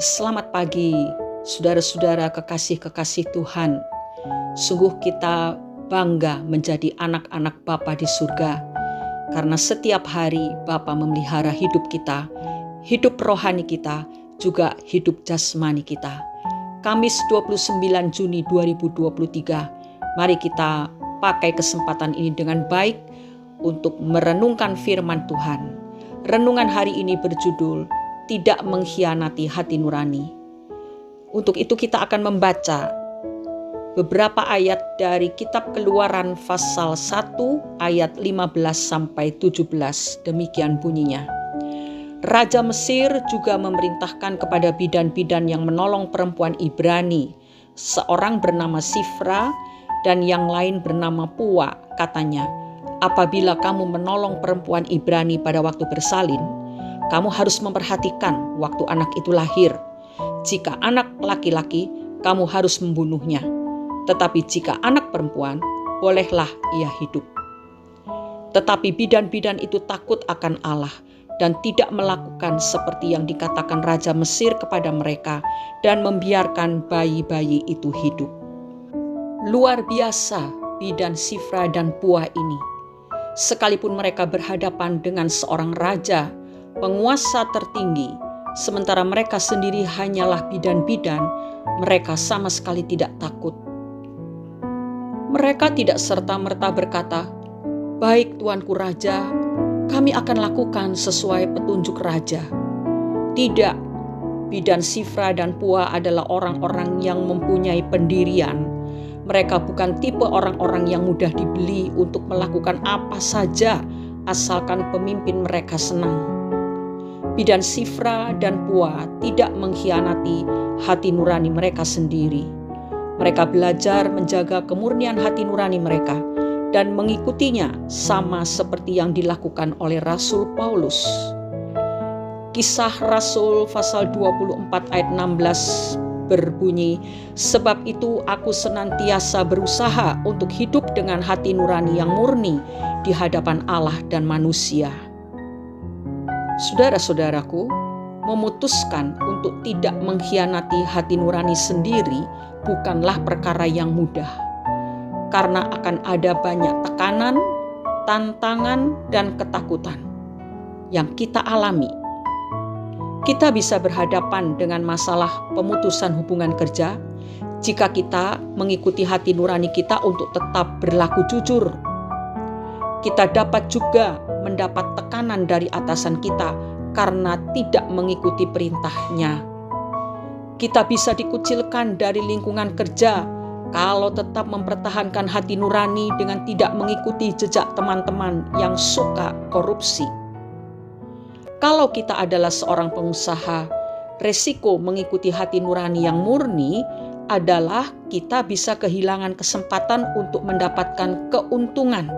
Selamat pagi, saudara-saudara kekasih-kekasih Tuhan. Sungguh kita bangga menjadi anak-anak Bapa di surga, karena setiap hari Bapa memelihara hidup kita, hidup rohani kita, juga hidup jasmani kita. Kamis 29 Juni 2023, mari kita pakai kesempatan ini dengan baik untuk merenungkan firman Tuhan. Renungan hari ini berjudul Tidak Mengkhianati Hati Nurani. Untuk itu kita akan membaca beberapa ayat dari kitab Keluaran pasal 1 ayat 15 sampai 17. Demikian bunyinya. Raja Mesir juga memerintahkan kepada bidan-bidan yang menolong perempuan Ibrani, seorang bernama Sifra dan yang lain bernama Pua, katanya, apabila kamu menolong perempuan Ibrani pada waktu bersalin, kamu harus memperhatikan waktu anak itu lahir. Jika anak laki-laki, kamu harus membunuhnya. Tetapi jika anak perempuan, bolehlah ia hidup. Tetapi bidan-bidan itu takut akan Allah dan tidak melakukan seperti yang dikatakan Raja Mesir kepada mereka dan membiarkan bayi-bayi itu hidup. Luar biasa bidan Sifra dan Pua ini. Sekalipun mereka berhadapan dengan seorang raja, penguasa tertinggi, sementara mereka sendiri hanyalah bidan-bidan, mereka sama sekali tidak takut. Mereka tidak serta-merta berkata, "Baik Tuanku Raja, kami akan lakukan sesuai petunjuk Raja." Tidak, bidan Sifra dan Pua adalah orang-orang yang mempunyai pendirian. Mereka bukan tipe orang-orang yang mudah dibeli untuk melakukan apa saja asalkan pemimpin mereka senang. Bidan Sifra dan Pua tidak mengkhianati hati nurani mereka sendiri. Mereka belajar menjaga kemurnian hati nurani mereka dan mengikutinya sama seperti yang dilakukan oleh Rasul Paulus. Kisah Rasul pasal 24 ayat 16 berbunyi, "Sebab itu aku senantiasa berusaha untuk hidup dengan hati nurani yang murni di hadapan Allah dan manusia." Saudara-saudaraku, memutuskan untuk tidak mengkhianati hati nurani sendiri bukanlah perkara yang mudah, karena akan ada banyak tekanan, tantangan, dan ketakutan yang kita alami. Kita bisa berhadapan dengan masalah pemutusan hubungan kerja jika kita mengikuti hati nurani kita untuk tetap berlaku jujur. Kita dapat juga mendapat tekanan dari atasan kita karena tidak mengikuti perintahnya. Kita bisa dikucilkan dari lingkungan kerja kalau tetap mempertahankan hati nurani dengan tidak mengikuti jejak teman-teman yang suka korupsi. Kalau kita adalah seorang pengusaha, resiko mengikuti hati nurani yang murni adalah kita bisa kehilangan kesempatan untuk mendapatkan keuntungan.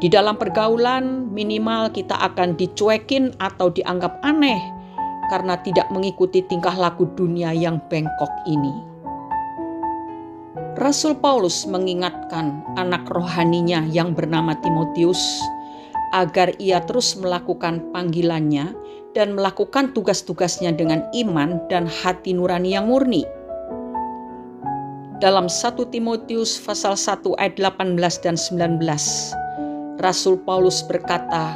Di dalam pergaulan, minimal kita akan dicuekin atau dianggap aneh karena tidak mengikuti tingkah laku dunia yang bengkok ini. Rasul Paulus mengingatkan anak rohaninya yang bernama Timotius agar ia terus melakukan panggilannya dan melakukan tugas-tugasnya dengan iman dan hati nurani yang murni. Dalam 1 Timotius pasal 1 ayat 18 dan 19, Rasul Paulus berkata,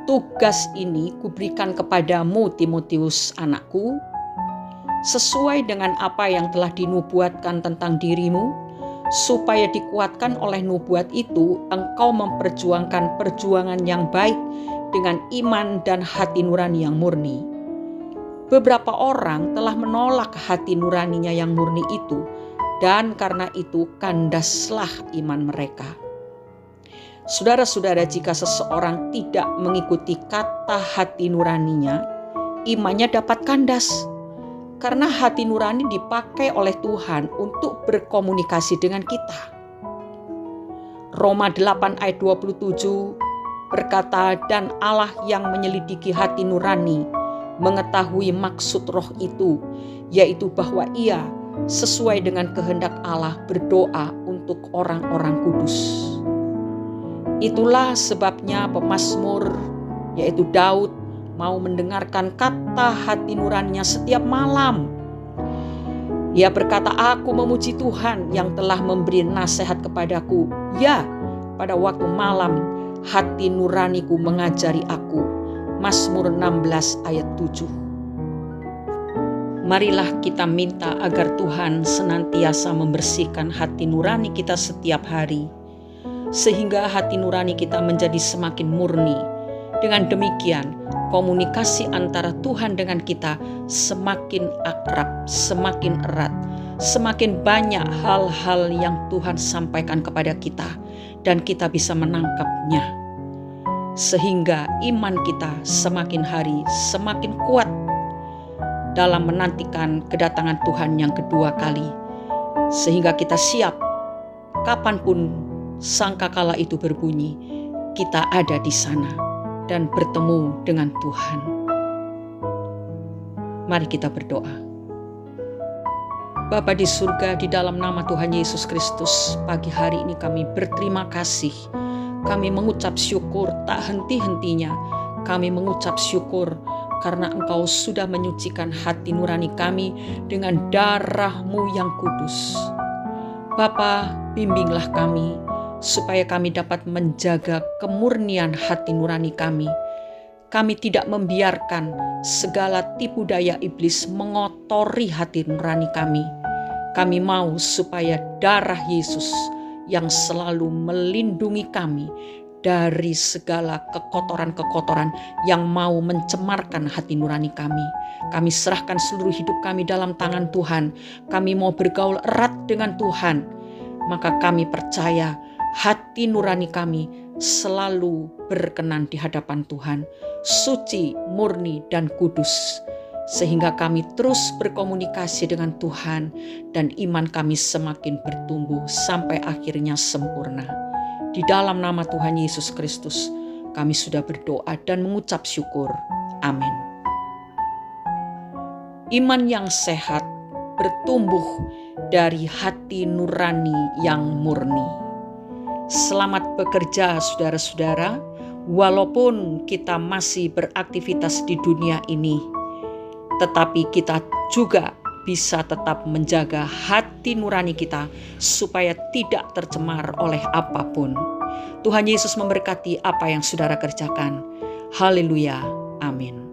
"Tugas ini kuberikan kepadamu Timotius anakku, sesuai dengan apa yang telah dinubuatkan tentang dirimu, supaya dikuatkan oleh nubuat itu engkau memperjuangkan perjuangan yang baik dengan iman dan hati nurani yang murni." Beberapa orang telah menolak hati nuraninya yang murni itu, dan karena itu kandaslah iman mereka. Saudara-saudara, jika seseorang tidak mengikuti kata hati nuraninya, imannya dapat kandas. Karena hati nurani dipakai oleh Tuhan untuk berkomunikasi dengan kita. Roma 8 ayat 27 berkata, "Dan Allah yang menyelidiki hati nurani mengetahui maksud roh itu, yaitu bahwa ia sesuai dengan kehendak Allah berdoa untuk orang-orang kudus." Itulah sebabnya pemazmur, yaitu Daud, mau mendengarkan kata hati nuraninya setiap malam. Ia berkata, aku memuji Tuhan yang telah memberi nasihat kepadaku. Ya, pada waktu malam hati nuraniku mengajari aku. Mazmur 16 ayat 7. Marilah kita minta agar Tuhan senantiasa membersihkan hati nurani kita setiap hari, sehingga hati nurani kita menjadi semakin murni. Dengan demikian, komunikasi antara Tuhan dengan kita semakin akrab, semakin erat, semakin banyak hal-hal yang Tuhan sampaikan kepada kita, dan kita bisa menangkapnya. Sehingga iman kita semakin hari semakin kuat dalam menantikan kedatangan Tuhan yang kedua kali, sehingga kita siap kapanpun sangkakala itu berbunyi, kita ada di sana dan bertemu dengan Tuhan. Mari kita berdoa. Bapa di surga, di dalam nama Tuhan Yesus Kristus, pagi hari ini kami berterima kasih. Kami mengucap syukur tak henti-hentinya. Kami mengucap syukur karena Engkau sudah menyucikan hati nurani kami dengan darah-Mu yang kudus. Bapa, bimbinglah kami supaya kami dapat menjaga kemurnian hati nurani kami. Kami tidak membiarkan segala tipu daya iblis mengotori hati nurani kami. Kami mau supaya darah Yesus yang selalu melindungi kami dari segala kekotoran-kekotoran yang mau mencemarkan hati nurani kami. Kami serahkan seluruh hidup kami dalam tangan Tuhan. Kami mau bergaul erat dengan Tuhan. Maka kami percaya hati nurani kami selalu berkenan di hadapan Tuhan. Suci, murni, dan kudus. Sehingga kami terus berkomunikasi dengan Tuhan dan iman kami semakin bertumbuh sampai akhirnya sempurna. Di dalam nama Tuhan Yesus Kristus, kami sudah berdoa dan mengucap syukur. Amin. Iman yang sehat bertumbuh dari hati nurani yang murni. Selamat bekerja saudara-saudara, walaupun kita masih beraktivitas di dunia ini, tetapi kita juga bisa tetap menjaga hati nurani kita supaya tidak tercemar oleh apapun. Tuhan Yesus memberkati apa yang saudara kerjakan. Haleluya. Amin.